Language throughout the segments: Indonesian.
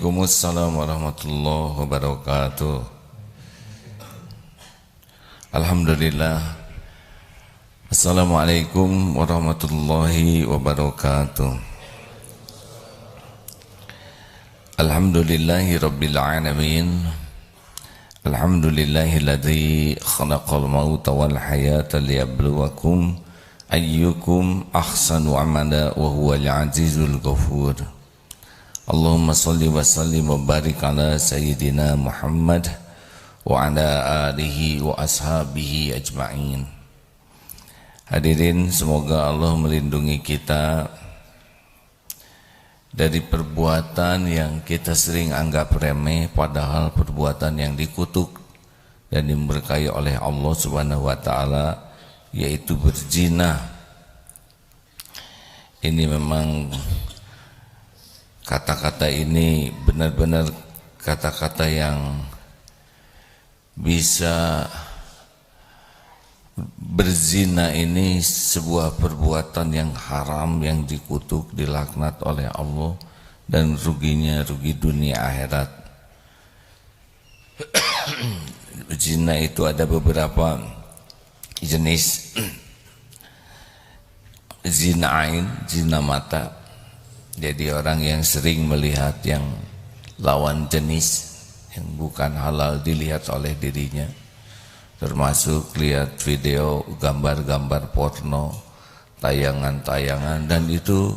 Waalaikumsalam warahmatullahi wabarakatuh. Alhamdulillah. Assalamualaikum warahmatullahi wabarakatuh. Alhamdulillahi rabbil alamin. Alhamdulillahilladzi khalaqal mauta wal hayata liyabluwakum ayyukum ahsanu amala wa huwal azizul ghafur. Allahumma salli wa sallim wa barik ala sayyidina Muhammad wa ala alihi wa ashabihi ajma'in. Hadirin, semoga Allah melindungi kita dari perbuatan yang kita sering anggap remeh, padahal perbuatan yang dikutuk dan diberkahi oleh Allah Subhanahu wa taala, yaitu berzina. Ini memang kata-kata ini benar-benar kata-kata yang bisa berzina. Ini sebuah perbuatan yang haram, yang dikutuk, dilaknat oleh Allah, dan ruginya rugi dunia akhirat. Zina itu ada beberapa jenis. Zina ain, zina mata. Jadi orang yang sering melihat yang lawan jenis yang bukan halal dilihat oleh dirinya, termasuk lihat video, gambar-gambar porno, tayangan-tayangan, dan itu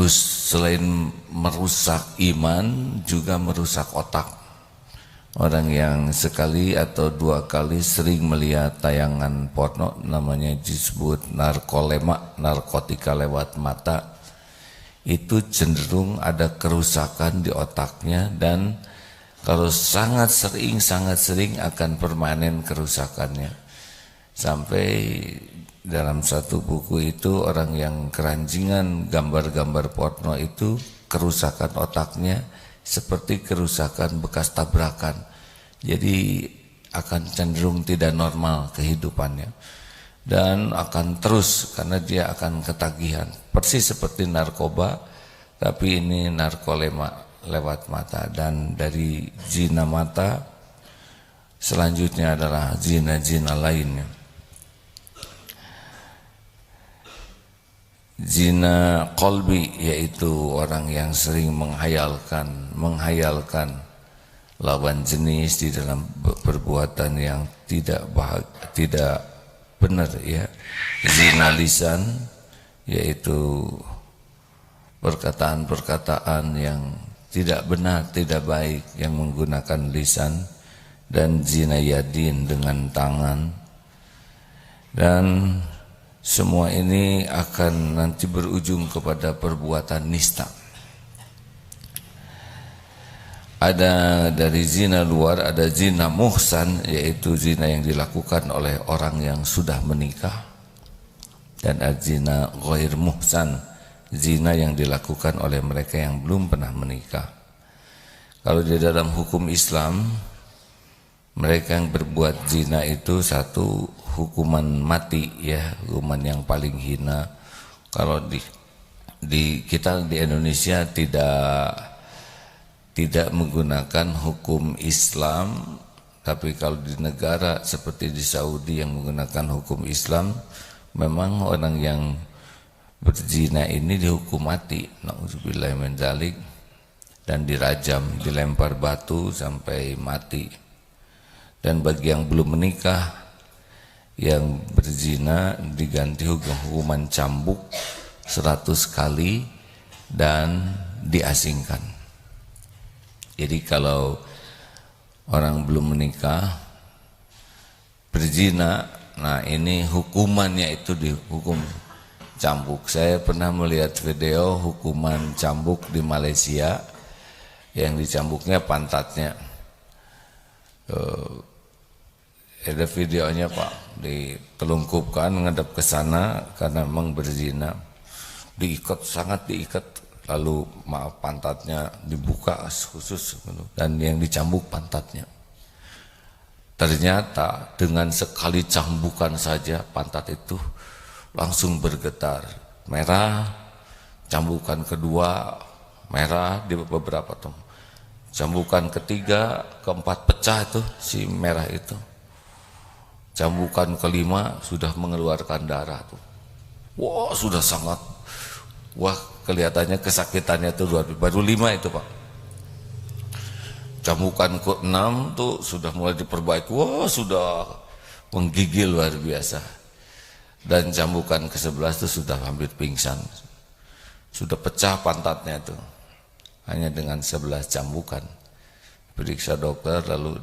selain merusak iman juga merusak otak. Orang yang sekali atau dua kali sering melihat tayangan porno, namanya disebut narkolema, narkotika lewat mata, itu cenderung ada kerusakan di otaknya, dan kalau sangat sering akan permanen kerusakannya. Sampai dalam satu buku itu orang yang keranjingan gambar-gambar porno itu kerusakan otaknya seperti kerusakan bekas tabrakan. Jadi akan cenderung tidak normal kehidupannya, dan akan terus karena dia akan ketagihan. Persis seperti narkoba, tapi ini narkolema lewat mata. Dan dari zina mata selanjutnya adalah zina-zina lainnya. Zina qalbi, yaitu orang yang sering menghayalkan lawan jenis di dalam perbuatan yang tidak benar, ya. Zina lisan, yaitu perkataan-perkataan yang tidak benar, tidak baik yang menggunakan lisan. Dan zina yadin, dengan tangan. Dan semua ini akan nanti berujung kepada perbuatan nista. Ada dari zina luar, ada zina muhsan, yaitu zina yang dilakukan oleh orang yang sudah menikah. Dan ada zina ghair muhsan, zina yang dilakukan oleh mereka yang belum pernah menikah. Kalau di dalam hukum Islam, mereka yang berbuat zina itu satu, hukuman mati, ya, hukuman yang paling hina. Kalau kita di Indonesia tidak menggunakan hukum Islam, tapi kalau di negara seperti di Saudi yang menggunakan hukum Islam, memang orang yang berzina ini dihukum mati, na'udzubillahi min dzalik, dan dirajam, dilempar batu sampai mati. Dan bagi yang belum menikah, yang berzina, diganti hukuman cambuk 100 kali dan diasingkan. Jadi kalau orang belum menikah berzina, nah ini hukumannya itu dihukum cambuk. Saya pernah melihat video hukuman cambuk di Malaysia, yang dicambuknya pantatnya. Ada videonya, Pak, ditelungkupkan menghadap ke sana karena memang berzina, sangat diikat, lalu pantatnya dibuka khusus, dan yang dicambuk pantatnya. Ternyata dengan sekali cambukan saja pantat itu langsung bergetar merah. Cambukan kedua merah di beberapa tuh. Cambukan ketiga, keempat pecah itu si merah itu. Cambukan kelima sudah mengeluarkan darah tuh. Wah, sudah sangat, wah kelihatannya kesakitannya tuh luar biasa. Baru 5 itu Pak. Cambukan ke-6 tuh sudah mulai diperbaiki. Wah, sudah menggigil luar biasa. Dan cambukan ke-11 itu sudah hampir pingsan. Sudah pecah pantatnya itu. Hanya dengan 11 cambukan. Periksa dokter lalu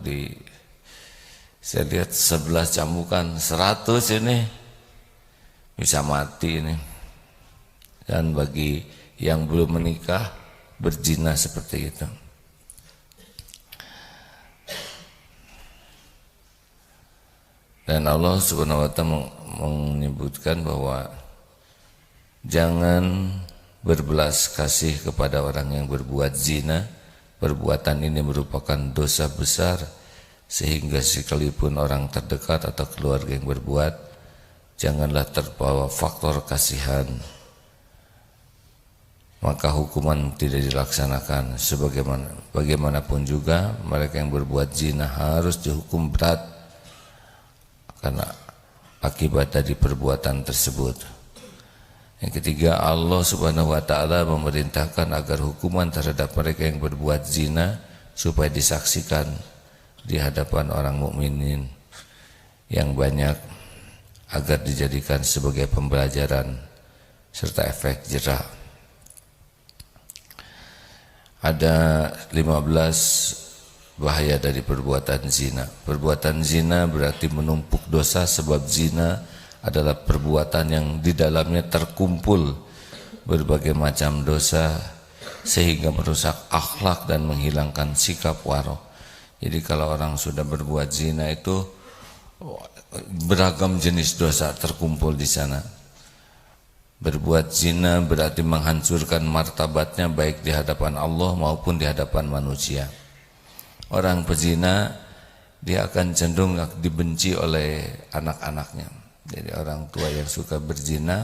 saya lihat 11 cambukan 100 ini bisa mati ini. Dan bagi yang belum menikah berzina seperti itu. Dan Allah Subhanahu wa taala menyebutkan bahwa jangan berbelas kasih kepada orang yang berbuat zina. Perbuatan ini merupakan dosa besar sehingga sekalipun orang terdekat atau keluarga yang berbuat, janganlah terbawa faktor kasihan, maka hukuman tidak dilaksanakan. Bagaimanapun juga mereka yang berbuat zina harus dihukum berat karena akibat dari perbuatan tersebut. Yang ketiga, Allah Subhanahu wa taala memerintahkan agar hukuman terhadap mereka yang berbuat zina supaya disaksikan di hadapan orang mukminin yang banyak agar dijadikan sebagai pembelajaran serta efek jerah. Ada 15 bahaya dari perbuatan zina. Perbuatan zina berarti menumpuk dosa, sebab zina adalah perbuatan yang di dalamnya terkumpul berbagai macam dosa sehingga merusak akhlak dan menghilangkan sikap waro. Jadi kalau orang sudah berbuat zina itu beragam jenis dosa terkumpul di sana. Berbuat zina berarti menghancurkan martabatnya baik di hadapan Allah maupun di hadapan manusia. Orang pezina dia akan cenderung dibenci oleh anak-anaknya. Jadi orang tua yang suka berzina,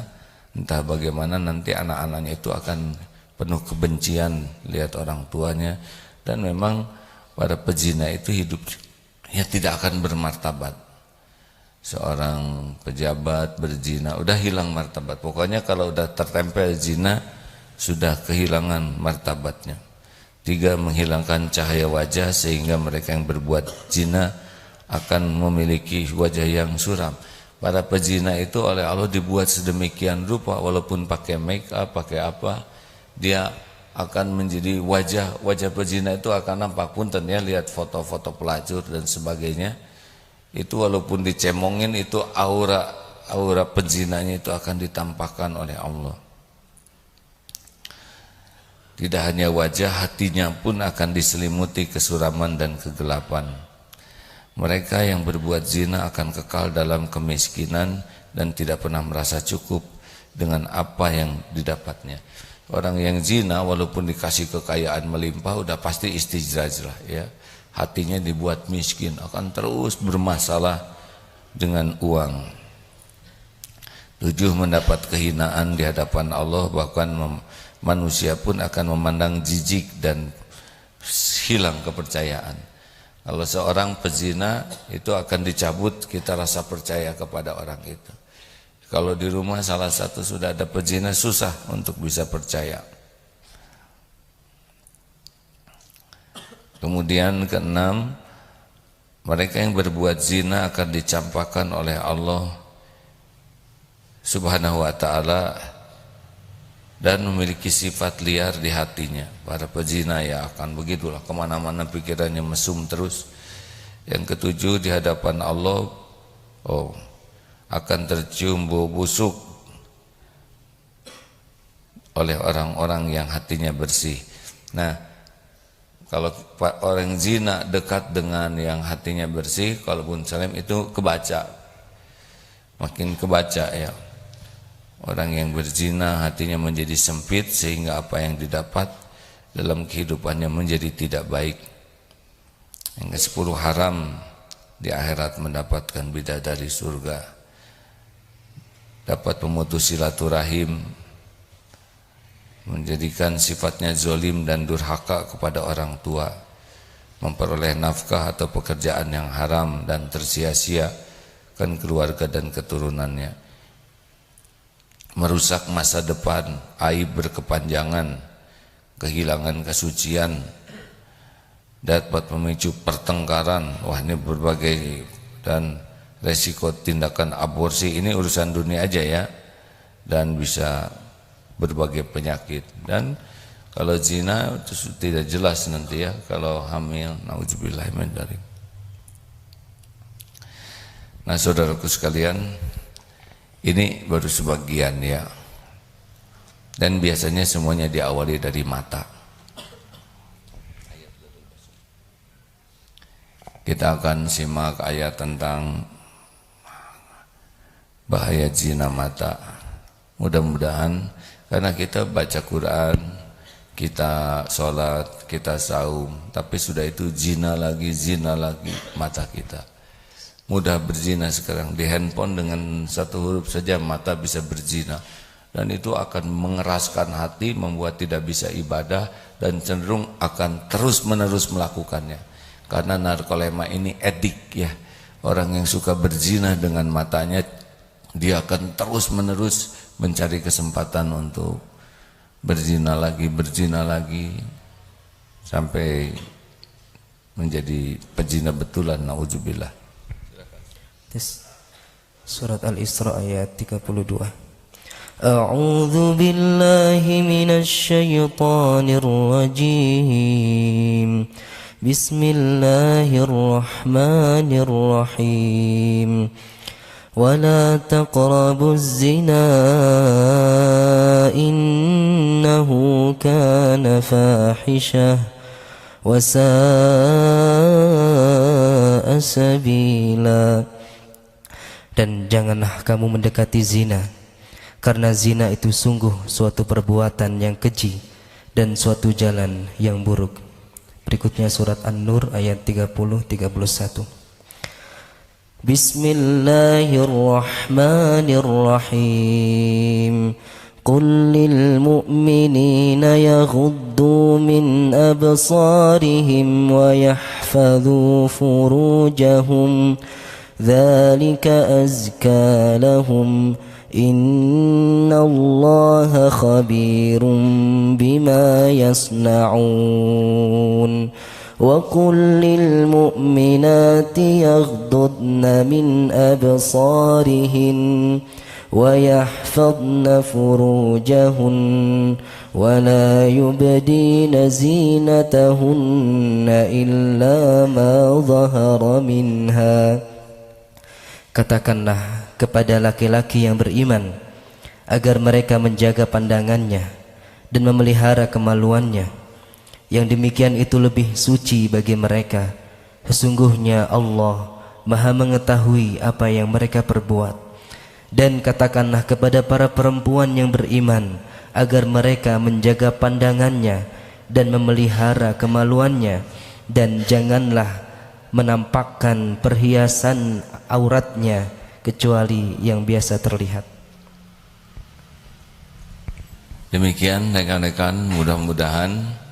entah bagaimana nanti anak-anaknya itu akan penuh kebencian lihat orang tuanya. Dan memang para pezina itu hidupnya tidak akan bermartabat. Seorang pejabat berzina udah hilang martabat. Pokoknya kalau udah tertempel zina sudah kehilangan martabatnya. 3, menghilangkan cahaya wajah sehingga mereka yang berbuat zina akan memiliki wajah yang suram. Para pezina itu oleh Allah dibuat sedemikian rupa, walaupun pakai make up, pakai apa, dia akan menjadi wajah pezina itu akan nampak. Punten ya, lihat foto-foto pelacur dan sebagainya. Itu walaupun dicemongin itu aura pezinanya itu akan ditampakkan oleh Allah. Tidak hanya wajah, hatinya pun akan diselimuti kesuraman dan kegelapan. Mereka yang berbuat zina akan kekal dalam kemiskinan dan tidak pernah merasa cukup dengan apa yang didapatnya. Orang yang zina walaupun dikasih kekayaan melimpah udah pasti istijrajlah ya. Hatinya dibuat miskin, akan terus bermasalah dengan uang. 7, mendapat kehinaan di hadapan Allah, bahkan manusia pun akan memandang jijik dan hilang kepercayaan. Kalau seorang pezina itu akan dicabut kita rasa percaya kepada orang itu. Kalau di rumah salah satu sudah ada pezina, susah untuk bisa percaya. Kemudian ke-6, mereka yang berbuat zina akan dicampakkan oleh Allah Subhanahu wa taala dan memiliki sifat liar di hatinya. Para pezina ya akan begitulah, kemana-mana pikirannya mesum terus. Yang ke-7, di hadapan Allah akan tercium bau busuk oleh orang-orang yang hatinya bersih. Nah, kalau orang zina dekat dengan yang hatinya bersih, kalaupun salim itu kebaca, makin kebaca ya. Orang yang berzina hatinya menjadi sempit sehingga apa yang didapat dalam kehidupannya menjadi tidak baik. Yang ke-10, haram di akhirat mendapatkan bidadari surga, dapat memutus silaturahim, menjadikan sifatnya zolim dan durhaka kepada orang tua, memperoleh nafkah atau pekerjaan yang haram dan tersia-siakan keluarga dan keturunannya, merusak masa depan, aib berkepanjangan, kehilangan kesucian, dapat memicu pertengkaran. Wah, ini berbagai, dan resiko tindakan aborsi. Ini urusan dunia aja ya, dan bisa berbagai penyakit. Dan kalau zina itu tidak jelas nanti ya, kalau hamil, naudzubillah min dzalik. Nah, saudaraku sekalian, ini baru sebagian ya, dan biasanya semuanya diawali dari mata. Kita akan simak ayat tentang bahaya zina mata. Mudah-mudahan, karena kita baca Quran, kita sholat, kita saum, tapi sudah itu zina lagi mata kita. Mudah berzina sekarang, di handphone dengan satu huruf saja mata bisa berzina, dan itu akan mengeraskan hati, membuat tidak bisa ibadah, dan cenderung akan terus-menerus melakukannya. Karena narkolepma ini edik ya, orang yang suka berzina dengan matanya, dia akan terus-menerus mencari kesempatan untuk berzina lagi sampai menjadi pezina betulan, naudzubillah. Surat Al-Isra ayat 32. A'udzu billahi minasy syaithanir rajim. Bismillahirrahmanirrahim. ولا تقربوا الزنا إنه كان فاحشة وساء سبيلا. Dan janganlah kamu mendekati zina, karena zina itu sungguh suatu perbuatan yang keji dan suatu jalan yang buruk. Berikutnya surat An-Nur ayat 30-31. Bismillahirrahmanirrahim. Qul lil mu'minina yaghuddu min absarihim wa yahfadhu furujahum dzalika azka lahum innallaha khabirum bima yasna'un. وَقُلْ لِلْمُؤْمِنَاتِ يَغْضُضْنَ مِنْ أَبْصَارِهِنَّ وَيَحْفَظْنَ فُرُوجَهُنَّ وَلَا يُبْدِينَ زِينَتَهُنَّ إِلَّا مَا ظَهَرَ مِنْهَا. Katakanlah kepada laki-laki yang beriman agar mereka menjaga pandangannya dan memelihara kemaluannya. Yang demikian itu lebih suci bagi mereka. Sesungguhnya Allah Maha mengetahui apa yang mereka perbuat. Dan katakanlah kepada para perempuan yang beriman agar mereka menjaga pandangannya dan memelihara kemaluannya, dan janganlah menampakkan perhiasan auratnya kecuali yang biasa terlihat. Demikian rekan-rekan, mudah-mudahan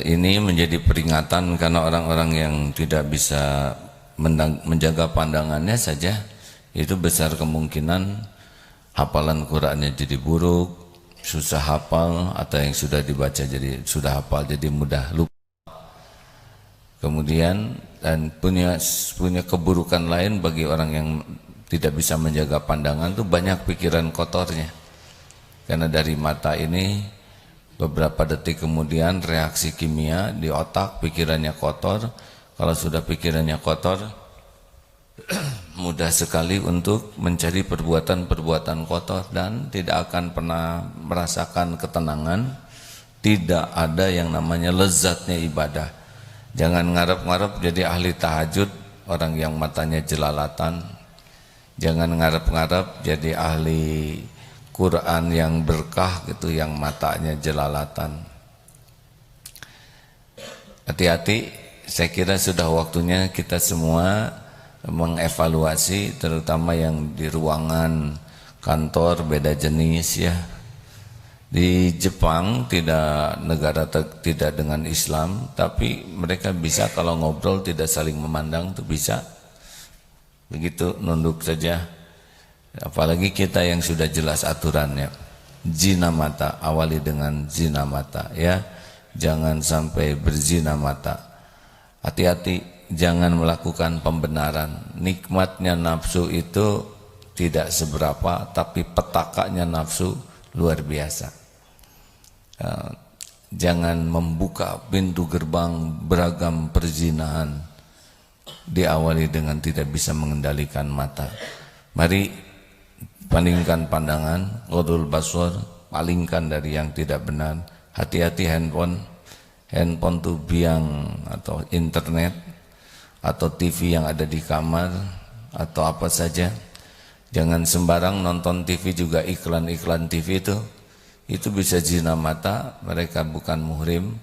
ini menjadi peringatan, karena orang-orang yang tidak bisa menjaga pandangannya saja, itu besar kemungkinan hafalan Qurannya jadi buruk, susah hafal, atau yang sudah dibaca jadi sudah hafal jadi mudah lupa. Kemudian dan punya keburukan lain bagi orang yang tidak bisa menjaga pandangan, itu banyak pikiran kotornya. Karena dari mata ini beberapa detik kemudian reaksi kimia di otak, pikirannya kotor. Kalau sudah pikirannya kotor, mudah sekali untuk mencari perbuatan-perbuatan kotor dan tidak akan pernah merasakan ketenangan. Tidak ada yang namanya lezatnya ibadah. Jangan ngarep-ngarep jadi ahli tahajud orang yang matanya jelalatan. Jangan ngarep-ngarep jadi ahli Quran yang berkah gitu, yang matanya jelalatan. Hati-hati, saya kira sudah waktunya kita semua mengevaluasi, terutama yang di ruangan kantor beda jenis ya. Di Jepang tidak dengan Islam, tapi mereka bisa kalau ngobrol tidak saling memandang, tuh bisa. Begitu nunduk saja. Apalagi kita yang sudah jelas aturannya. Zina mata, awali dengan zina mata ya. Jangan sampai berzina mata. Hati-hati, jangan melakukan pembenaran. Nikmatnya nafsu itu tidak seberapa, tapi petakanya nafsu luar biasa. Jangan membuka pintu gerbang beragam perzinahan diawali dengan tidak bisa mengendalikan mata. Mari palingkan pandangan, ghadul basar, palingkan dari yang tidak benar. Hati-hati handphone tuh biang, atau internet, atau TV yang ada di kamar, atau apa saja. Jangan sembarang nonton TV juga iklan-iklan TV itu bisa zina mata. Mereka bukan muhrim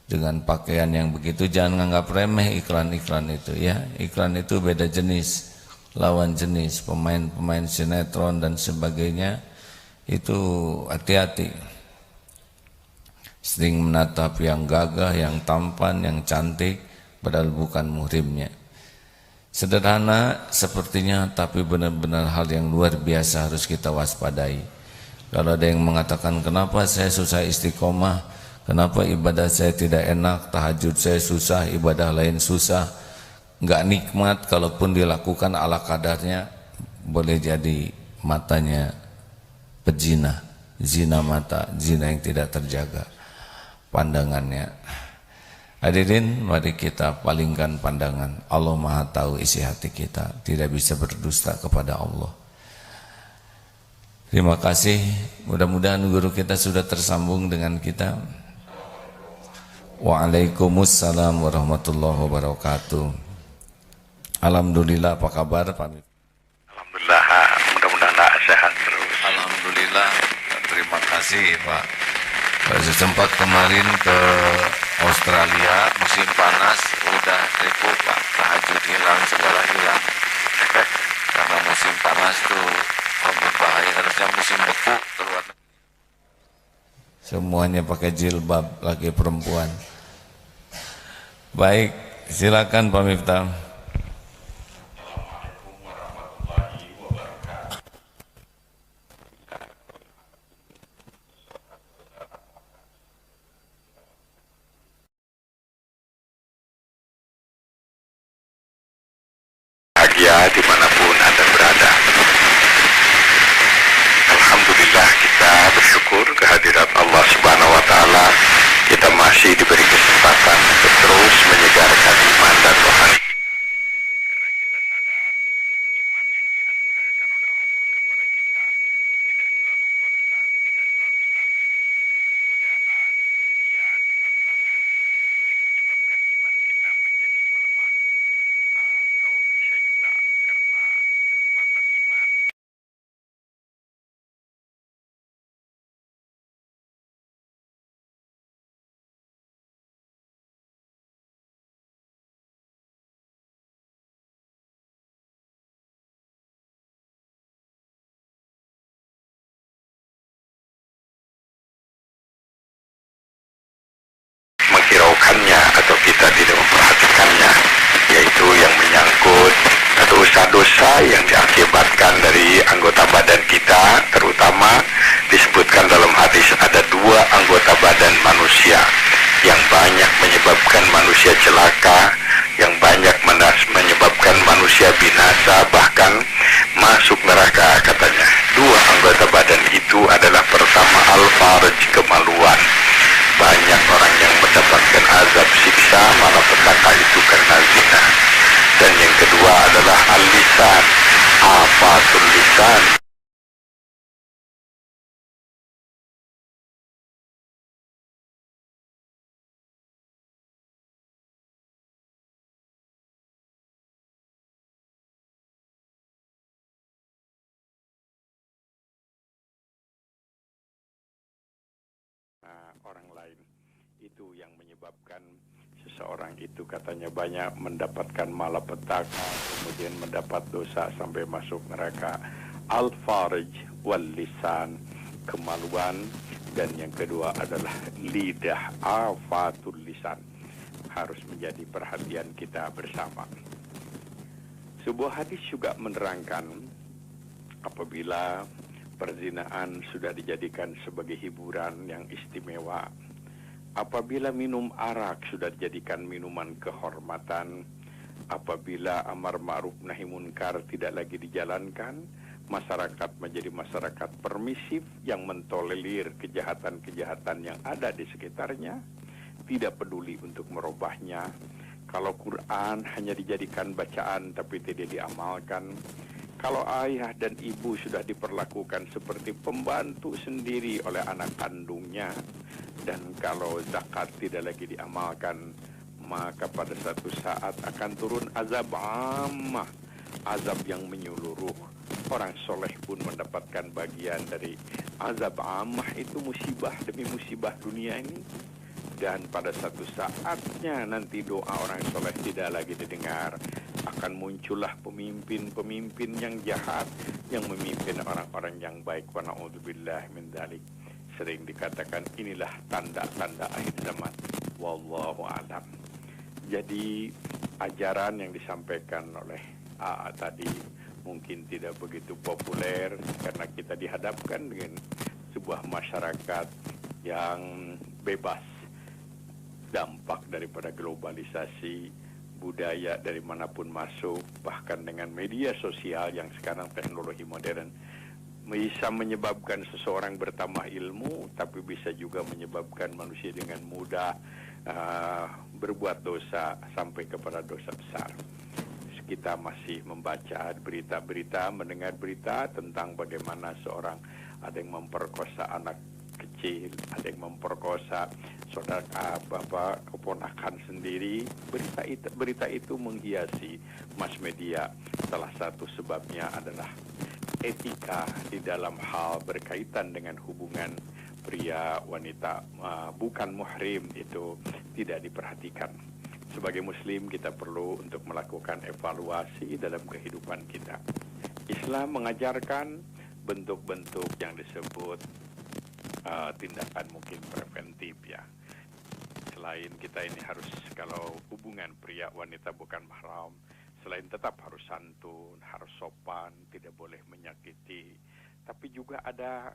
dengan pakaian yang begitu. Jangan anggap remeh iklan-iklan itu ya. Iklan itu beda jenis, lawan jenis, pemain-pemain sinetron dan sebagainya. Itu hati-hati. Sering menatap yang gagah, yang tampan, yang cantik, padahal bukan muhrimnya. Sederhana sepertinya, tapi benar-benar hal yang luar biasa harus kita waspadai. Kalau ada yang mengatakan, kenapa saya susah istiqomah, kenapa ibadah saya tidak enak, tahajud saya susah, ibadah lain susah, enggak nikmat, kalaupun dilakukan ala kadarnya, boleh jadi matanya pezina, zina mata, zina yang tidak terjaga pandangannya. Hadirin, mari kita palingkan pandangan. Allah Maha tahu isi hati kita, tidak bisa berdusta kepada Allah. Terima kasih, mudah-mudahan guru kita sudah tersambung dengan kita. Waalaikumsalam warahmatullahi wabarakatuh. Alhamdulillah, apa kabar Pak? Alhamdulillah, mudah-mudahan sehat terus. Alhamdulillah, terima kasih Pak. Sempat kemarin ke Australia, musim panas, udah ribut Pak, tahajud hilang, segala hilang. Karena musim panas tuh berbahaya, harusnya musim beku keluar. Semuanya pakai jilbab, laki perempuan. Baik, silakan Pak Miftah. Bahagia dimanapun Anda berada. Alhamdulillah, kita bersyukur kehadirat Allah Subhanahu wa Ta'ala. Kita masih diberi kesempatan untuk terus menyegarkan iman dan rohani kita. Karena kita sadar iman yang dianugerahkan oleh Allah kepada kita tidak selalu konstan, tidak selalu stabil. Godaan, ujian, tantangan sering menyebabkan iman kita menjadi melemah. Atau bisa juga karena kekuatan iman menghiraukannya atau kita tidak memperhatikannya, yaitu yang menyangkut dosa-dosa yang diakibatkan dari anggota badan kita. Terutama disebutkan dalam hadis ada dua anggota badan manusia yang banyak menyebabkan manusia celaka, yang banyak menyebabkan manusia binasa, bahkan masuk neraka katanya. Dua anggota badan itu adalah pertama al-farj, kemaluan. Banyak orang yang mendapatkan azab siksa malapetaka itu karena zina. Dan yang kedua adalah al-lisan, afatul lisan. Orang lain itu yang menyebabkan seseorang itu katanya banyak mendapatkan malapetaka, kemudian mendapat dosa sampai masuk neraka. Al-farj wal lisan, kemaluan Dan yang kedua adalah lidah, afatul lisan, harus menjadi perhatian kita bersama. Sebuah hadis juga menerangkan apabila perzinaan sudah dijadikan sebagai hiburan yang istimewa, apabila minum arak sudah dijadikan minuman kehormatan, apabila amar ma'ruf nahi munkar tidak lagi dijalankan, masyarakat menjadi masyarakat permisif yang mentolerir kejahatan-kejahatan yang ada di sekitarnya, tidak peduli untuk merubahnya. Kalau Quran hanya dijadikan bacaan tapi tidak diamalkan, kalau ayah dan ibu sudah diperlakukan seperti pembantu sendiri oleh anak kandungnya, dan kalau zakat tidak lagi diamalkan, maka pada satu saat akan turun azab ammah, azab yang menyeluruh. Orang soleh pun mendapatkan bagian dari azab ammah itu, musibah demi musibah dunia ini. Dan pada satu saatnya nanti doa orang soleh tidak lagi didengar. Akan muncullah pemimpin-pemimpin yang jahat yang memimpin orang-orang yang baik. Wa na'udzubillah min dzalik. Sering dikatakan inilah tanda-tanda akhir zaman. Wallahu a'lam. Jadi ajaran yang disampaikan oleh AA tadi mungkin tidak begitu populer karena kita dihadapkan dengan sebuah masyarakat yang bebas dampak daripada globalisasi, budaya dari manapun masuk, bahkan dengan media sosial yang sekarang teknologi modern bisa menyebabkan seseorang bertambah ilmu, tapi bisa juga menyebabkan manusia dengan mudah berbuat dosa sampai kepada dosa besar. Kita masih membaca berita-berita, mendengar berita tentang bagaimana seorang ada yang memperkosa anak kecil, ada yang memperkosa saudara bapak keponakan sendiri. Berita itu menghiasi mass media. Salah satu sebabnya adalah etika di dalam hal berkaitan dengan hubungan pria wanita bukan muhrim itu tidak diperhatikan. Sebagai muslim kita perlu untuk melakukan evaluasi dalam kehidupan kita. Islam mengajarkan bentuk-bentuk yang disebut tindakan mungkin preventif ya. Selain kita ini harus, kalau hubungan pria wanita bukan mahram, selain tetap harus santun, harus sopan, tidak boleh menyakiti, tapi juga ada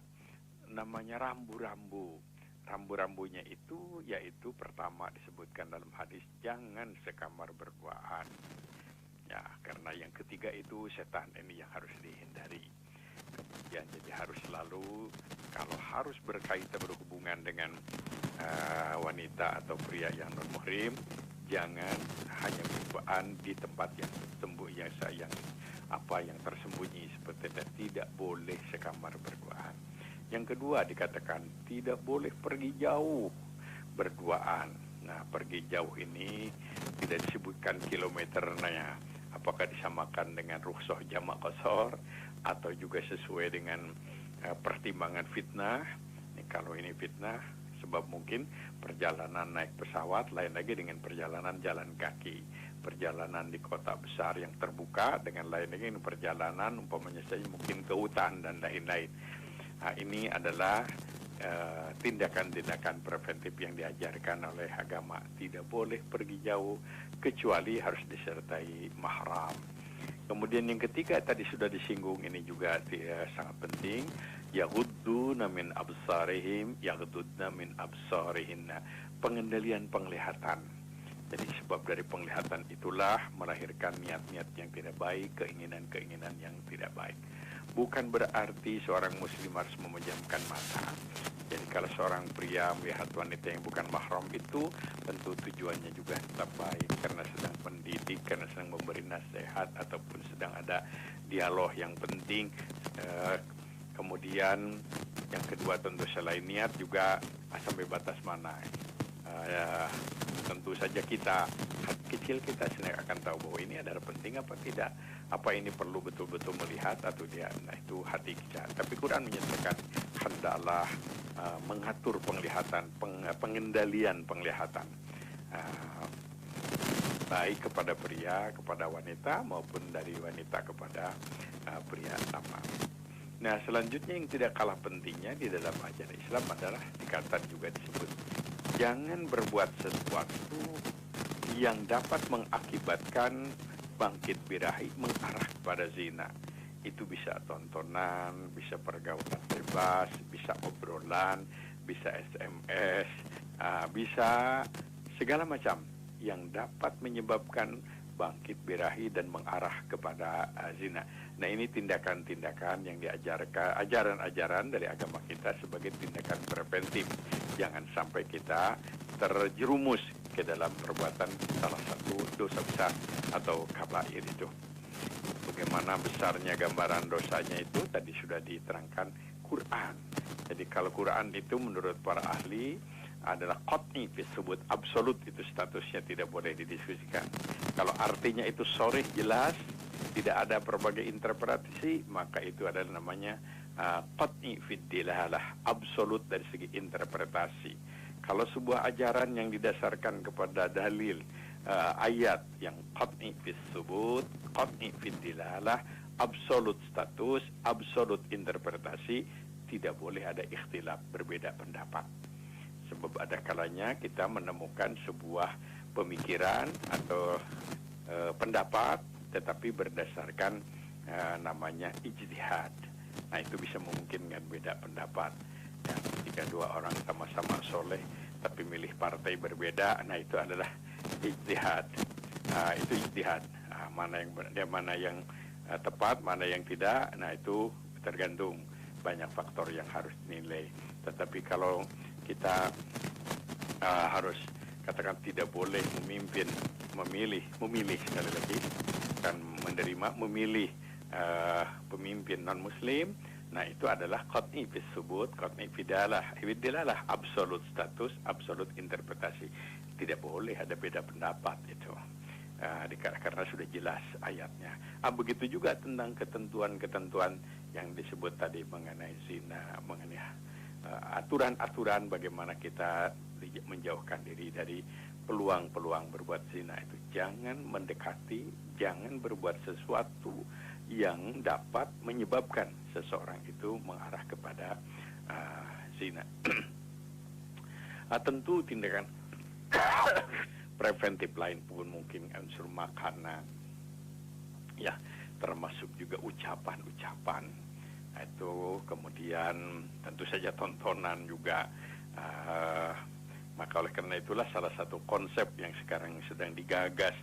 namanya rambu-rambu. Rambu-rambunya itu yaitu pertama disebutkan dalam hadis, jangan sekamar berduaan. Ya, karena yang ketiga itu setan ini yang harus dihindari. Kemudian jadi harus selalu, kalau harus berkaitan berhubungan dengan wanita atau pria yang non muhrim, jangan hanya berduaan di tempat yang sembunyi, yang tersembunyi, seperti tidak boleh sekamar berduaan. Yang kedua dikatakan tidak boleh pergi jauh berduaan. Nah, pergi jauh ini tidak disebutkan kilometernya, apakah disamakan dengan rukhsah jamak qasar atau juga sesuai dengan pertimbangan fitnah. Kalau ini fitnah, sebab mungkin perjalanan naik pesawat lain lagi dengan perjalanan jalan kaki, perjalanan di kota besar yang terbuka dengan lain lagi dengan perjalanan umpamanya saja mungkin ke hutan dan lain-lain. Nah, ini adalah tindakan-tindakan preventif yang diajarkan oleh agama. Tidak boleh pergi jauh kecuali harus disertai mahram. Kemudian yang ketiga tadi sudah disinggung, ini juga sangat penting, yaghudduna min absarihim yaghuddna min absarihinna, pengendalian penglihatan. Jadi sebab dari penglihatan itulah melahirkan niat-niat yang tidak baik, keinginan-keinginan yang tidak baik. Bukan berarti seorang muslim harus memejamkan mata. Jadi kalau seorang pria melihat wanita yang bukan mahram itu tentu tujuannya juga tetap baik, karena sedang mendidik, karena sedang memberi nasihat, ataupun sedang ada dialog yang penting. Kemudian yang kedua tentu selain niat juga sampai batas mana. Tentu saja kita, hati kecil kita sendiri akan tahu bahwa ini adalah penting apa tidak, apa ini perlu betul-betul melihat atau tidak. Nah, itu hati kita. Tapi Quran menyatakan hendaklah mengatur penglihatan, pengendalian penglihatan, baik kepada pria, kepada wanita, maupun dari wanita kepada pria sama. Nah, selanjutnya yang tidak kalah pentingnya di dalam ajaran Islam adalah dikatakan juga disebut jangan berbuat sesuatu yang dapat mengakibatkan bangkit birahi mengarah kepada zina. Itu bisa tontonan, bisa pergaulan bebas, bisa obrolan, bisa SMS, bisa segala macam yang dapat menyebabkan bangkit birahi dan mengarah kepada zina. Nah, ini tindakan-tindakan yang diajarkan, ajaran-ajaran dari agama kita sebagai tindakan preventif. Jangan sampai kita terjerumus ke dalam perbuatan salah satu dosa besar atau kabair itu. Bagaimana besarnya gambaran dosanya itu tadi sudah diterangkan Quran. Jadi kalau Quran itu menurut para ahli adalah qat'i disebut absolut, itu statusnya tidak boleh didiskusikan. Kalau artinya itu sharih jelas, tidak ada berbagai interpretasi, maka itu adalah namanya qat'i fid dilalah, absolut dari segi interpretasi. Kalau sebuah ajaran yang didasarkan kepada dalil ayat yang qat'i fis subut, qat'i fid dilalah, absolut status, absolut interpretasi, tidak boleh ada ikhtilaf, berbeda pendapat. Sebab ada kalanya kita menemukan sebuah pemikiran atau pendapat tetapi berdasarkan namanya ijtihad. Nah, itu bisa memungkinkan beda pendapat. Ya, ketika dua orang sama-sama soleh tapi milih partai berbeda, nah itu adalah ijtihad. Itu ijtihad. Mana yang tepat, mana yang tidak, nah itu tergantung banyak faktor yang harus dinilai. Tetapi kalau kita harus katakan tidak boleh memilih sekali lagi, kan menerima, memilih pemimpin non-muslim, nah itu adalah qat'i fis subut, qat'i fidalah, fidalah, absolut status, absolut interpretasi. Tidak boleh ada beda pendapat itu. Karena sudah jelas ayatnya. Begitu juga tentang ketentuan-ketentuan yang disebut tadi mengenai zina, mengenai aturan-aturan bagaimana kita menjauhkan diri dari peluang-peluang berbuat zina itu. Jangan mendekati, jangan berbuat sesuatu yang dapat menyebabkan seseorang itu mengarah kepada zina. Tentu tindakan preventif lain pun mungkin unsur makanan, ya, termasuk juga ucapan-ucapan itu, kemudian tentu saja tontonan juga. Maka oleh karena itulah salah satu konsep yang sekarang sedang digagas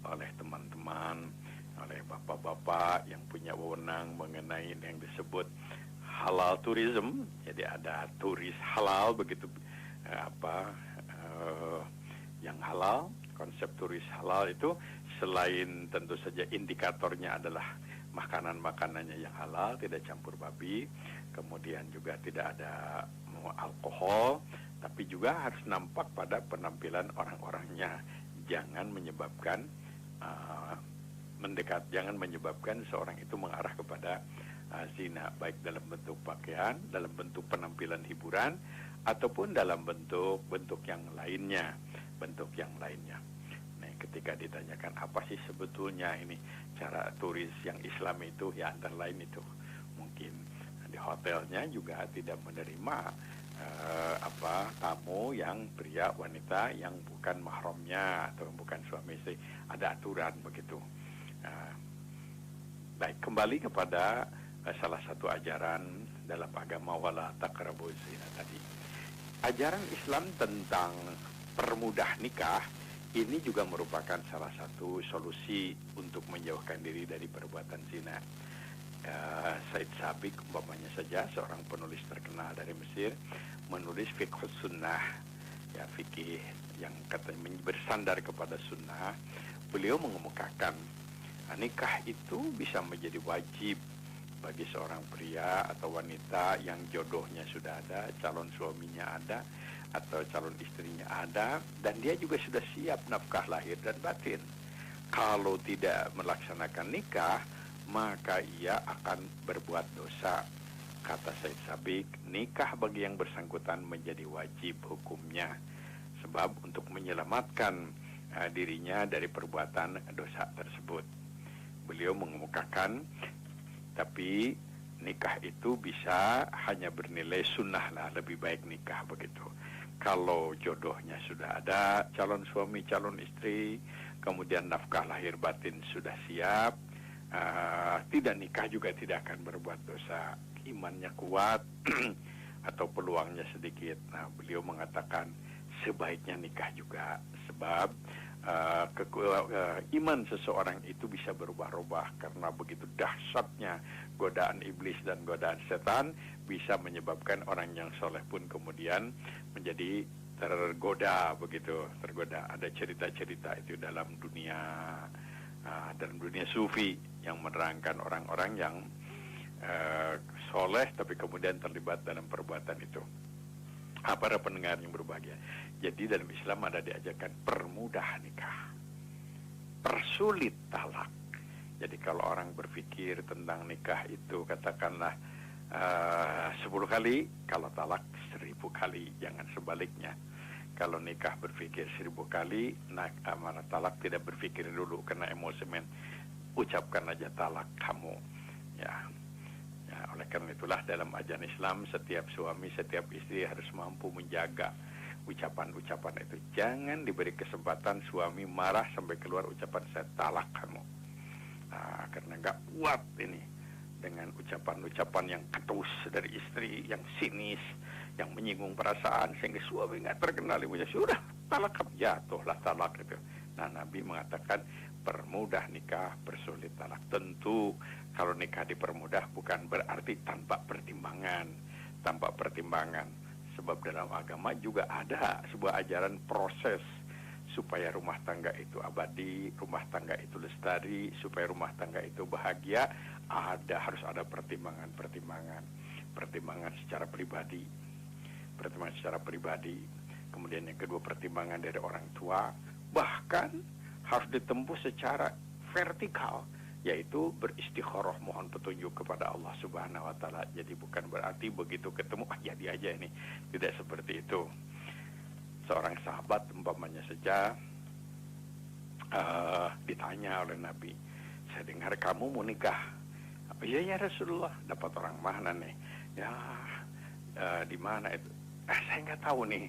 oleh teman-teman, oleh bapak-bapak yang punya wewenang mengenai yang disebut halal tourism. Jadi ada turis halal begitu, yang halal, konsep turis halal itu selain tentu saja indikatornya adalah makanan-makanannya yang halal, tidak campur babi, kemudian juga tidak ada alkohol, tapi juga harus nampak pada penampilan orang-orangnya. Jangan menyebabkan jangan menyebabkan seorang itu mengarah kepada zina, baik dalam bentuk pakaian, dalam bentuk penampilan hiburan, ataupun dalam bentuk yang lainnya. Nah, ketika ditanyakan apa sih sebetulnya ini cara turis yang Islam itu, ya antara lain itu mungkin di hotelnya juga tidak menerima tamu yang pria wanita yang bukan mahramnya atau bukan suami istri. Ada aturan begitu. Baik, kembali kepada salah satu ajaran dalam agama wala taqrabuz zina tadi. Ajaran Islam tentang permudah nikah ini juga merupakan salah satu solusi untuk menjauhkan diri dari perbuatan zina. Said Sabiq umpamanya saja, seorang penulis terkenal dari Mesir, menulis fiqh sunnah, ya, fikih yang katanya bersandar kepada sunnah. Beliau mengemukakan nikah itu bisa menjadi wajib bagi seorang pria atau wanita yang jodohnya sudah ada, calon suaminya ada, atau calon istrinya ada, dan dia juga sudah siap nafkah lahir dan batin. Kalau tidak melaksanakan nikah, maka ia akan berbuat dosa. Kata Said Sabiq, nikah bagi yang bersangkutan menjadi wajib hukumnya, sebab untuk menyelamatkan dirinya dari perbuatan dosa tersebut. Beliau mengemukakan, tapi nikah itu bisa hanya bernilai sunnah lah, lebih baik nikah begitu. Kalau jodohnya sudah ada, calon suami, calon istri, kemudian nafkah lahir batin sudah siap, tidak nikah juga tidak akan berbuat dosa, imannya kuat atau peluangnya sedikit. Nah, beliau mengatakan sebaiknya nikah juga, sebab iman seseorang itu bisa berubah-ubah karena begitu dahsyatnya godaan iblis dan godaan setan bisa menyebabkan orang yang soleh pun kemudian menjadi tergoda begitu, tergoda. Ada cerita-cerita itu dalam dunia sufi yang menerangkan orang-orang yang soleh tapi kemudian terlibat dalam perbuatan itu. Para pendengar yang berbahagia, jadi dalam Islam ada diajarkan permudah nikah, persulit talak. Jadi kalau orang berpikir tentang nikah itu katakanlah 10 kali, kalau talak 1000 kali, jangan sebaliknya. Kalau nikah berpikir 1000 kali, mana talak tidak berpikir dulu karena emosi, ucapkan aja talak kamu, ya. Ya, oleh karena itulah dalam ajaran Islam setiap suami, setiap istri harus mampu menjaga ucapan-ucapan itu. Jangan diberi kesempatan suami marah sampai keluar ucapan saya talak kamu. Nah, karena nggak kuat ini dengan ucapan-ucapan yang ketus dari istri, yang sinis, yang menyinggung perasaan sehingga suami nggak terkenal ibunya, sudah talak kamu, jatuhlah talak itu. Nah, Nabi mengatakan permudah nikah, persulit talak. Tentu kalau nikah dipermudah bukan berarti tanpa pertimbangan, sebab dalam agama juga ada sebuah ajaran proses supaya rumah tangga itu abadi, rumah tangga itu lestari, supaya rumah tangga itu bahagia. Harus ada pertimbangan secara pribadi, kemudian yang kedua pertimbangan dari orang tua, bahkan harus ditempuh secara vertikal, yaitu beristikharah, mohon petunjuk kepada Allah Subhanahu wa taala. Jadi bukan berarti begitu ketemu jadi aja ini, tidak seperti itu. Seorang sahabat umpamanya saja ditanya oleh Nabi, saya dengar kamu mau nikah. Apa iya ya Rasulullah? Dapat orang mana nih? Ya di mana itu? Saya nggak tahu nih.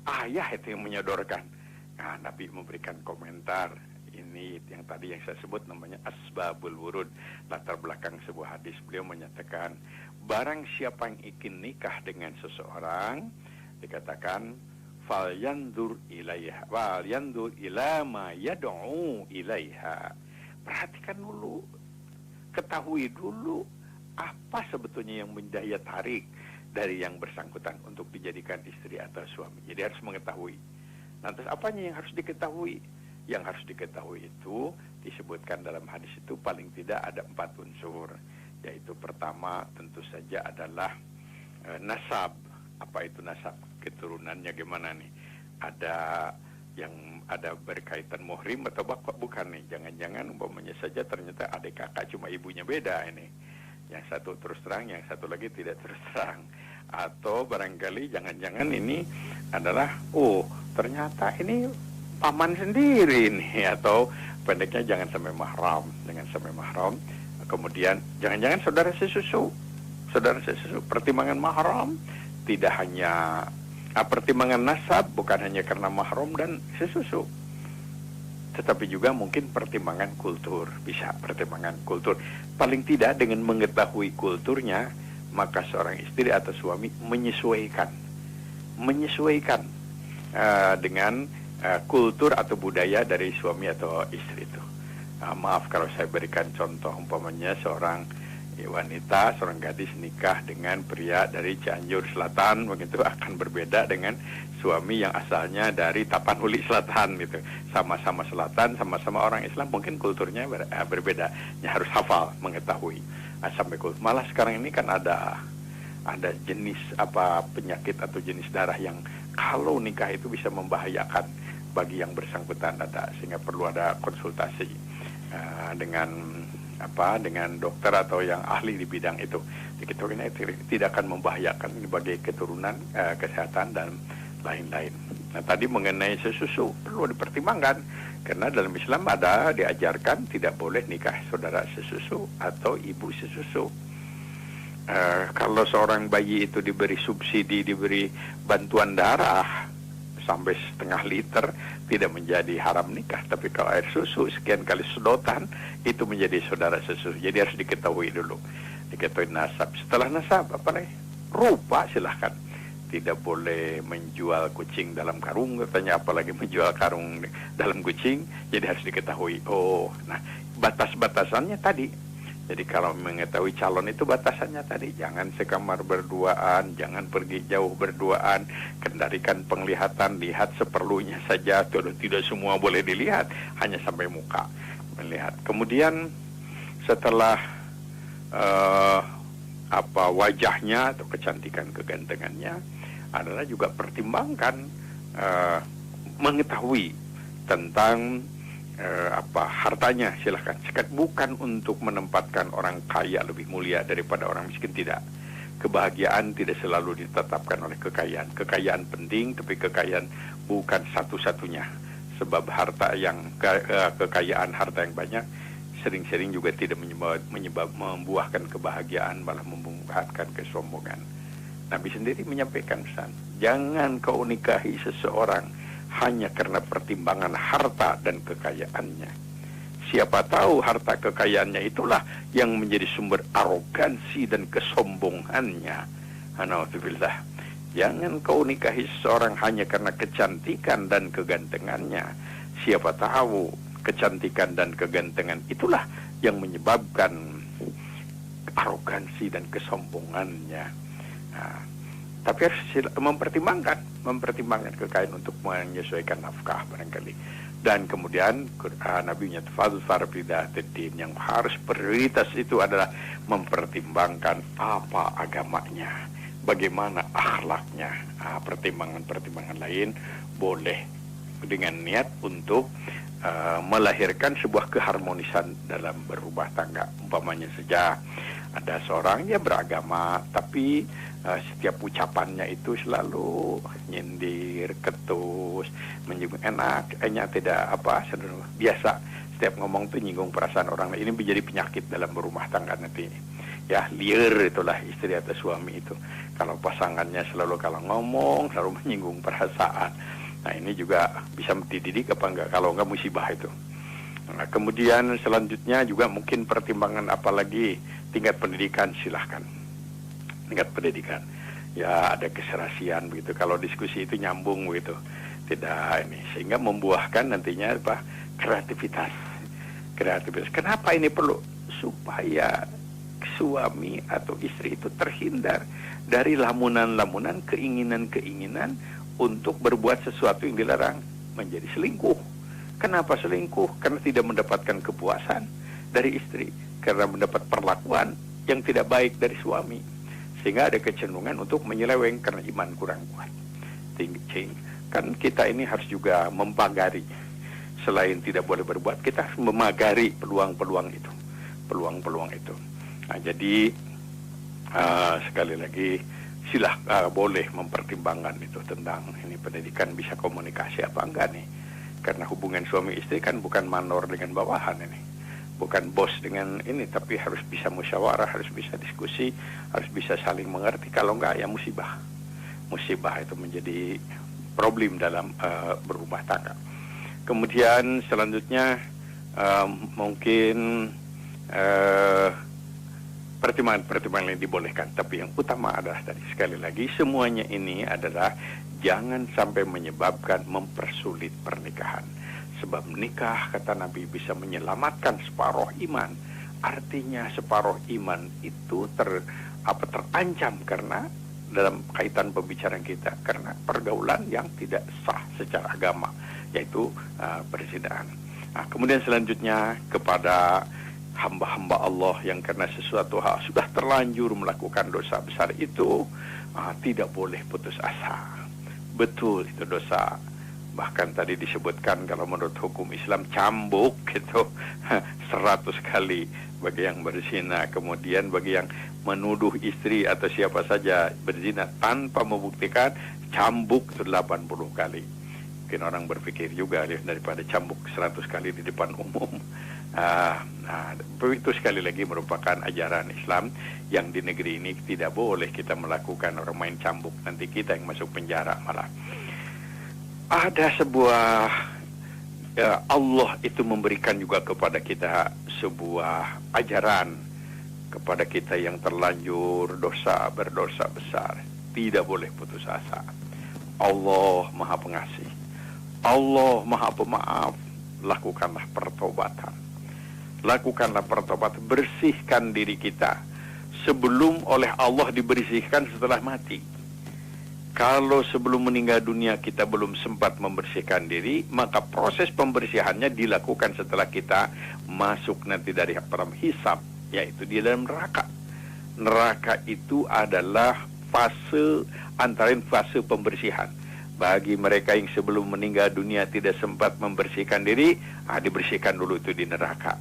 Ayah itu yang menyodorkan. Nah, Nabi memberikan komentar. Ini yang tadi yang saya sebut namanya asbabul wurud, latar belakang sebuah hadis. Beliau menyatakan, barang siapa yang ingin nikah dengan seseorang, dikatakan falyandur ilaiha, falyandur ila ma yad'u ilaiha. Perhatikan dulu, ketahui dulu apa sebetulnya yang mendaya tarik dari yang bersangkutan untuk dijadikan istri atau suami. Jadi harus mengetahui. Lantas apanya yang harus diketahui? Yang harus diketahui itu disebutkan dalam hadis itu paling tidak ada 4 unsur. Yaitu pertama tentu saja adalah nasab. Apa itu nasab? Keturunannya gimana nih? Ada yang ada berkaitan muhrim atau bukan nih? Jangan-jangan umpamanya saja ternyata adik kakak cuma ibunya beda ini. Yang satu terus terang, yang satu lagi tidak terus terang. Atau barangkali jangan-jangan ini adalah ternyata ini paman sendiri nih, atau pendeknya jangan sampai mahram. Kemudian jangan-jangan saudara sesusu. Pertimbangan mahram tidak hanya pertimbangan nasab, bukan hanya karena mahram dan sesusu, tetapi juga mungkin pertimbangan kultur. Bisa pertimbangan kultur. Paling tidak dengan mengetahui kulturnya, maka seorang istri atau suami menyesuaikan dengan kultur atau budaya dari suami atau istri itu. Maaf kalau saya berikan contoh, umpamanya seorang wanita, seorang gadis nikah dengan pria dari Cianjur Selatan, begitu akan berbeda dengan suami yang asalnya dari Tapanuli Selatan gitu. Sama-sama selatan, sama-sama orang Islam, mungkin kulturnya berbeda. Ya, harus hafal, mengetahui sampai kultur. Malah sekarang ini kan ada jenis penyakit atau jenis darah yang kalau nikah itu bisa membahayakan bagi yang bersangkutan, sehingga perlu ada konsultasi dengan dokter atau yang ahli di bidang itu. Kita ini tidak akan membahayakan bagi keturunan, kesehatan dan lain-lain. Nah, tadi mengenai sesusu perlu dipertimbangkan karena dalam Islam ada diajarkan tidak boleh nikah saudara sesusu atau ibu sesusu. kalau seorang bayi itu diberi subsidi, diberi bantuan darah sampai setengah liter, tidak menjadi haram nikah. Tapi kalau air susu sekian kali sedotan, itu menjadi saudara sesusu. Jadi harus diketahui dulu, diketahui nasab. Setelah nasab, apa nih? Rupa silahkan. Tidak boleh menjual kucing dalam karung, katanya, apalagi menjual karung dalam kucing. Jadi harus diketahui. Oh, nah batas-batasannya tadi. Jadi kalau mengetahui calon itu batasannya tadi, jangan sekamar berduaan, jangan pergi jauh berduaan, kendalikan penglihatan, lihat seperlunya saja, tidak semua boleh dilihat, hanya sampai muka melihat. Kemudian setelah wajahnya atau kecantikan kegantengannya, adalah juga pertimbangkan mengetahui tentang hartanya. Silahkan, bukan untuk menempatkan orang kaya lebih mulia daripada orang miskin, tidak. Kebahagiaan tidak selalu ditetapkan oleh kekayaan. Kekayaan penting, tapi kekayaan bukan satu-satunya. Sebab kekayaan harta yang banyak sering-sering juga tidak membuahkan kebahagiaan, malah membuahkan kesombongan. Nabi sendiri menyampaikan pesan, jangan kau nikahi seseorang hanya karena pertimbangan harta dan kekayaannya. Siapa tahu harta kekayaannya itulah yang menjadi sumber arogansi dan kesombongannya. Na'udzubillah. Jangan kau nikahi seseorang hanya karena kecantikan dan kegantengannya. Siapa tahu kecantikan dan kegantengan itulah yang menyebabkan arogansi dan kesombongannya. Nah, tapi harus mempertimbangkan kekayaan untuk menyesuaikan nafkah barangkali. Dan kemudian Nabi Fadfar bidzatiddin, yang harus prioritas itu adalah mempertimbangkan apa agamanya, bagaimana akhlaknya. Pertimbangan-pertimbangan lain boleh dengan niat untuk melahirkan sebuah keharmonisan dalam berumah tangga. Umpamanya saja ada seorang yang beragama, tapi setiap ucapannya itu selalu nyindir, ketus, menyinggung, enaknya tidak biasa. Setiap ngomong tuh nyinggung perasaan orang lain. Ini menjadi penyakit dalam berumah tangga nanti. Ya, liar itulah istri atau suami itu. Kalau pasangannya selalu kalau ngomong selalu menyinggung perasaan. Nah, ini juga bisa dididik apa enggak? Kalau enggak, musibah itu. Nah, kemudian selanjutnya juga mungkin pertimbangan apalagi tingkat pendidikan, silahkan. Tingkat pendidikan. Ya, ada keserasian begitu. Kalau diskusi itu nyambung begitu. Tidak ini, sehingga membuahkan nantinya kreativitas. Kenapa ini perlu? Supaya suami atau istri itu terhindar dari lamunan-lamunan, keinginan-keinginan untuk berbuat sesuatu yang dilarang, menjadi selingkuh. Kenapa selingkuh? Karena tidak mendapatkan kepuasan dari istri, karena mendapat perlakuan yang tidak baik dari suami, sehingga ada kecenderungan untuk menyeleweng karena iman kurang kuat. Kan kita ini harus juga mempagari. Selain tidak boleh berbuat, kita harus memagari peluang-peluang itu. Nah, jadi sekali lagi boleh mempertimbangkan itu tentang ini pendidikan, bisa komunikasi apa enggak nih, karena hubungan suami istri kan bukan manor dengan bawahan ini, bukan bos dengan ini, tapi harus bisa musyawarah, harus bisa diskusi, harus bisa saling mengerti. Kalau enggak ya musibah itu menjadi problem dalam berumah tangga. Kemudian selanjutnya mungkin pertimbangan yang dibolehkan, tapi yang utama adalah tadi, sekali lagi, semuanya ini adalah jangan sampai menyebabkan mempersulit pernikahan. Sebab nikah, kata Nabi, bisa menyelamatkan separuh iman. Artinya separuh iman itu terancam karena dalam kaitan pembicaraan kita, karena pergaulan yang tidak sah secara agama, yaitu perzinahan. Nah, kemudian selanjutnya kepada hamba-hamba Allah yang karena sesuatu hal sudah terlanjur melakukan dosa besar itu, tidak boleh putus asa. Betul, itu dosa. Bahkan tadi disebutkan kalau menurut hukum Islam cambuk itu 100 kali bagi yang berzina. Kemudian bagi yang menuduh istri atau siapa saja berzina tanpa membuktikan, cambuk itu 80 kali. Mungkin orang berpikir juga daripada cambuk 100 kali di depan umum. Itu sekali lagi merupakan ajaran Islam yang di negeri ini tidak boleh kita melakukan. Orang main cambuk, nanti kita yang masuk penjara malah. Ada sebuah Allah itu memberikan juga kepada kita sebuah ajaran kepada kita yang terlanjur berdosa besar. Tidak boleh putus asa. Allah Maha Pengasih, Allah Maha Pemaaf. Lakukanlah pertobatan. Lakukanlah pertobatan, bersihkan diri kita sebelum oleh Allah dibersihkan setelah mati. Kalau sebelum meninggal dunia kita belum sempat membersihkan diri, maka proses pembersihannya dilakukan setelah kita masuk nanti dari dalam hisab, yaitu di dalam neraka. Neraka itu adalah antara fase pembersihan. Bagi mereka yang sebelum meninggal dunia tidak sempat membersihkan diri, dibersihkan dulu itu di neraka.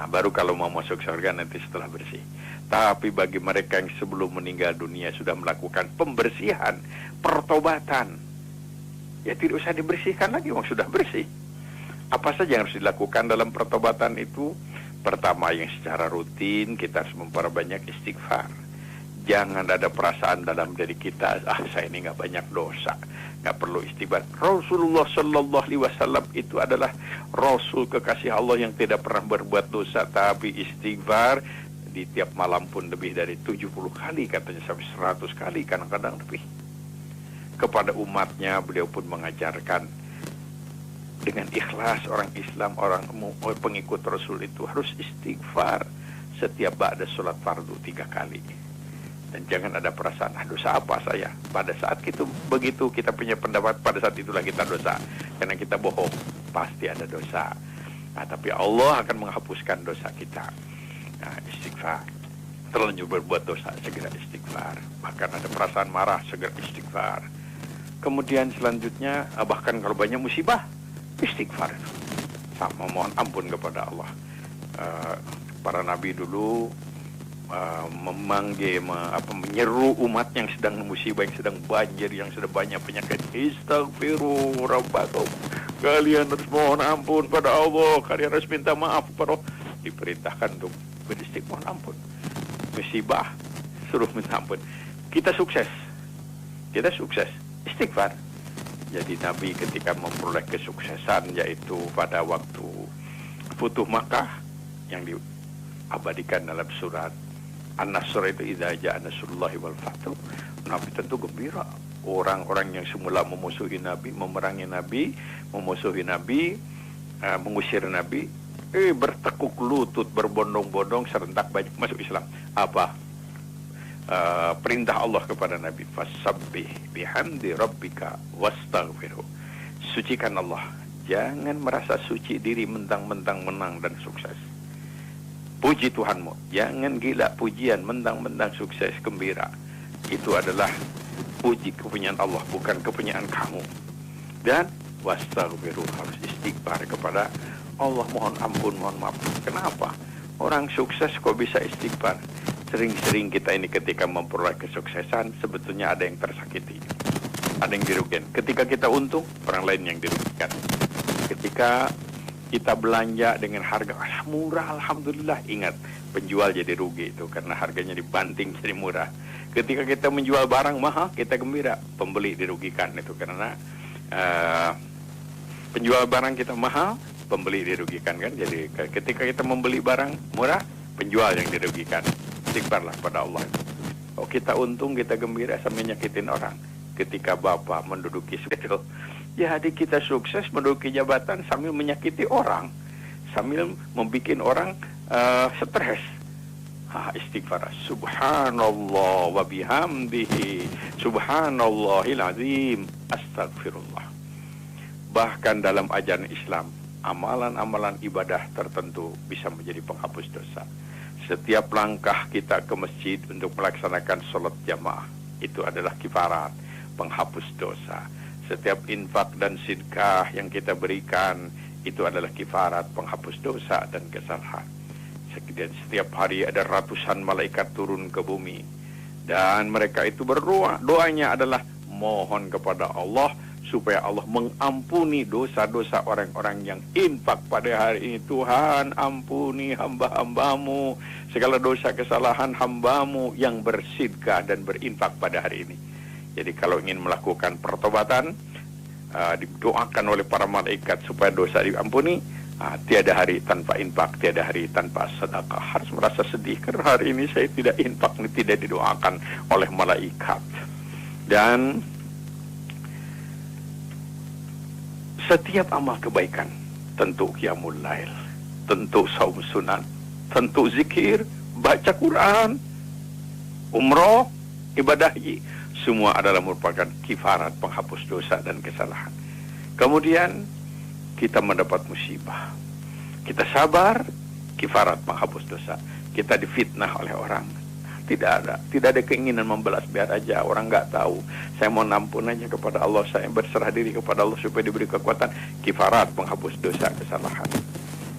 Baru kalau mau masuk surga nanti setelah bersih. Tapi bagi mereka yang sebelum meninggal dunia sudah melakukan pembersihan, pertobatan, ya tidak usah dibersihkan lagi, wong sudah bersih. Apa saja yang harus dilakukan dalam pertobatan itu? Pertama, yang secara rutin kita harus memperbanyak istighfar. Jangan ada perasaan dalam diri kita, saya ini nggak banyak dosa, nggak perlu istighfar. Rasulullah Shallallahu Alaihi Wasallam itu adalah Rasul kekasih Allah yang tidak pernah berbuat dosa, tapi istighfar di tiap malam pun lebih dari 70 kali, katanya sampai 100 kali, kadang-kadang lebih. Kepada umatnya beliau pun mengajarkan dengan ikhlas. Orang Islam, orang pengikut Rasul itu harus istighfar setiap ba'da sholat fardu 3 kali. Dan jangan ada perasaan, dosa apa saya? Pada saat begitu kita punya pendapat, pada saat itulah kita dosa. Karena kita bohong, pasti ada dosa. Tapi Allah akan menghapuskan dosa kita. Istighfar. Terlanjur berbuat dosa, segera istighfar. Bahkan ada perasaan marah, segera istighfar. Kemudian selanjutnya, bahkan kalau banyak musibah, istighfar. Sama mohon ampun kepada Allah. Para nabi dulu menyeru umat yang sedang musibah, yang sedang banjir, yang sedang banyak penyakit, istaghfiru rabbakum, kalian harus mohon ampun pada Allah, kalian harus minta maaf pada Allah. Diperintahkan untuk beristighfar, mohon ampun. Musibah suruh minta ampun. Kita sukses istighfar. Jadi Nabi ketika memperoleh kesuksesan, yaitu pada waktu Futuh Makkah yang diabadikan dalam surat An-Nasr itu, idza ja'a nasrullahi wal fathu, Nabi tentu gembira. Orang-orang yang semula memusuhi Nabi, memerangi Nabi, memusuhi Nabi, mengusir Nabi, bertekuk lutut, berbondong-bondong, serentak banyak masuk Islam. Apa? Perintah Allah kepada Nabi, fasabbih bihamdi rabbika wastaghfirhu. Sucikan Allah. Jangan merasa suci diri mentang-mentang menang dan sukses. Puji Tuhanmu, jangan gila pujian, mentang-mentang sukses, gembira. Itu adalah puji kepunyaan Allah, bukan kepunyaan kamu. Dan wastaghfiru, harus istighfar kepada Allah, mohon ampun, mohon maaf. Kenapa? Orang sukses kok bisa istighfar? Sering-sering kita ini ketika memperoleh kesuksesan, sebetulnya ada yang tersakiti, ada yang dirugikan. Ketika kita untung, orang lain yang dirugikan. Ketika kita belanja dengan harga murah, alhamdulillah, ingat penjual jadi rugi itu karena harganya dibanting jadi murah. Ketika kita menjual barang mahal, kita gembira, pembeli dirugikan itu karena penjual barang kita mahal, pembeli dirugikan kan. Jadi ketika kita membeli barang murah, penjual yang dirugikan. Istighfarlah pada Allah. Oh, kita untung, kita gembira sampai nyakitin orang. Ketika Bapak menduduki itu, jadi kita sukses menduduki jabatan sambil menyakiti orang, sambil membuat orang stres. Istighfar. Subhanallah wa bihamdihi, subhanallahil azim, astagfirullah. Bahkan dalam ajaran Islam, amalan-amalan ibadah tertentu bisa menjadi penghapus dosa. Setiap langkah kita ke masjid untuk melaksanakan sholat jamaah, itu adalah kifarat, penghapus dosa. Setiap infak dan sedekah yang kita berikan, itu adalah kifarat, penghapus dosa dan kesalahan. Dan setiap hari ada ratusan malaikat turun ke bumi, dan mereka itu berdoa. Doanya adalah mohon kepada Allah supaya Allah mengampuni dosa-dosa orang-orang yang infak pada hari ini. Tuhan, ampuni hamba-hambamu segala dosa kesalahan hambamu yang bersedekah dan berinfak pada hari ini. Jadi kalau ingin melakukan pertobatan, didoakan oleh para malaikat supaya dosa diampuni. Tiada hari tanpa infak, tiada hari tanpa sedekah. Harus merasa sedih karena hari ini saya tidak infak, tidak didoakan oleh malaikat. Dan setiap amal kebaikan, tentu qiyamul lail, tentu saum sunat, tentu zikir, baca Quran, umroh, ibadah haji, semua adalah merupakan kifarat penghapus dosa dan kesalahan. Kemudian kita mendapat musibah, kita sabar, kifarat penghapus dosa. Kita difitnah oleh orang, tidak ada keinginan membalas, biar aja orang nggak tahu. Saya mau ampun aja kepada Allah, saya berserah diri kepada Allah supaya diberi kekuatan, kifarat penghapus dosa kesalahan.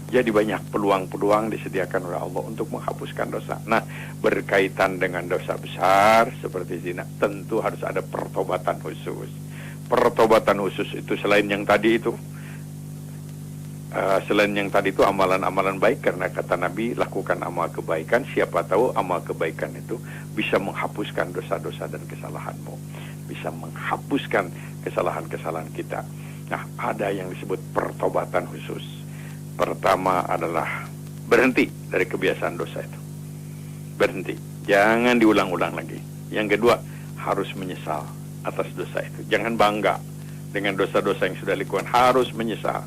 Jadi banyak peluang-peluang disediakan oleh Allah untuk menghapuskan dosa. Nah, berkaitan dengan dosa besar seperti zina, tentu harus ada pertobatan khusus. Pertobatan khusus itu selain yang tadi itu, amalan-amalan baik, karena kata Nabi, lakukan amal kebaikan, siapa tahu amal kebaikan itu bisa menghapuskan dosa-dosa dan kesalahanmu, bisa menghapuskan kesalahan-kesalahan kita. Nah, ada yang disebut pertobatan khusus. Pertama adalah berhenti dari kebiasaan dosa itu, berhenti, jangan diulang-ulang lagi. Yang kedua, harus menyesal atas dosa itu, jangan bangga dengan dosa-dosa yang sudah dilakukan, harus menyesal.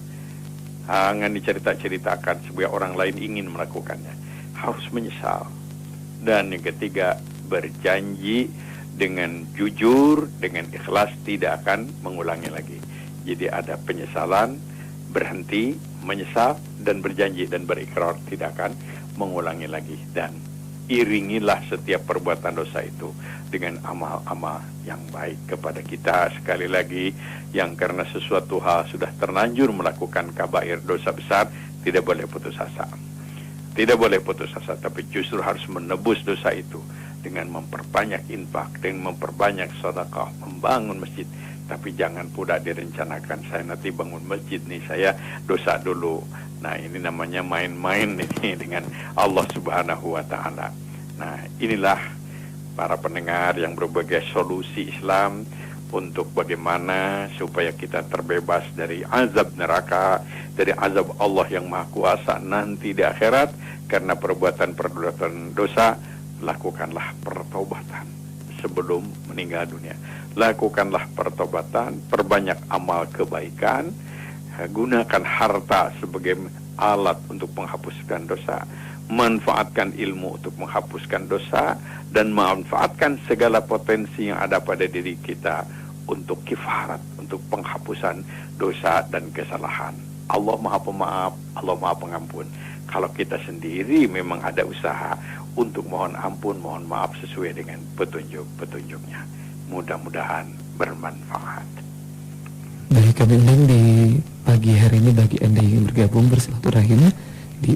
Jangan dicerita-ceritakan supaya orang lain ingin melakukannya, harus menyesal. Dan yang ketiga, berjanji dengan jujur, dengan ikhlas, tidak akan mengulangi lagi. Jadi ada penyesalan, berhenti, menyesal, dan berjanji dan berikrar tidak akan mengulangi lagi. Dan iringilah setiap perbuatan dosa itu dengan amal-amal yang baik kepada kita. Sekali lagi, yang karena sesuatu hal sudah terlanjur melakukan kabair, dosa besar, tidak boleh putus asa. Tidak boleh putus asa, tapi justru harus menebus dosa itu dengan memperbanyak infak, dengan memperbanyak sedekah, membangun masjid. Tapi jangan pula direncanakan, saya nanti bangun masjid nih, saya dosa dulu. Nah, ini namanya main-main ini dengan Allah Subhanahu wa Ta'ala. Nah, inilah para pendengar yang berbagai solusi Islam untuk bagaimana supaya kita terbebas dari azab neraka, dari azab Allah yang Maha Kuasa nanti di akhirat karena perbuatan-perbuatan dosa. Lakukanlah pertobatan sebelum meninggal dunia. Lakukanlah pertobatan, perbanyak amal kebaikan, gunakan harta sebagai alat untuk menghapuskan dosa, manfaatkan ilmu untuk menghapuskan dosa, dan manfaatkan segala potensi yang ada pada diri kita untuk kifarat, untuk penghapusan dosa dan kesalahan. Allah Maha Pemaaf, Allah Maha Pengampun. Kalau kita sendiri memang ada usaha untuk mohon ampun, mohon maaf sesuai dengan petunjuk-petunjuknya. Mudah-mudahan bermanfaat. Baik, kami undang di pagi hari ini bagi Anda yang bergabung bersilaturahim di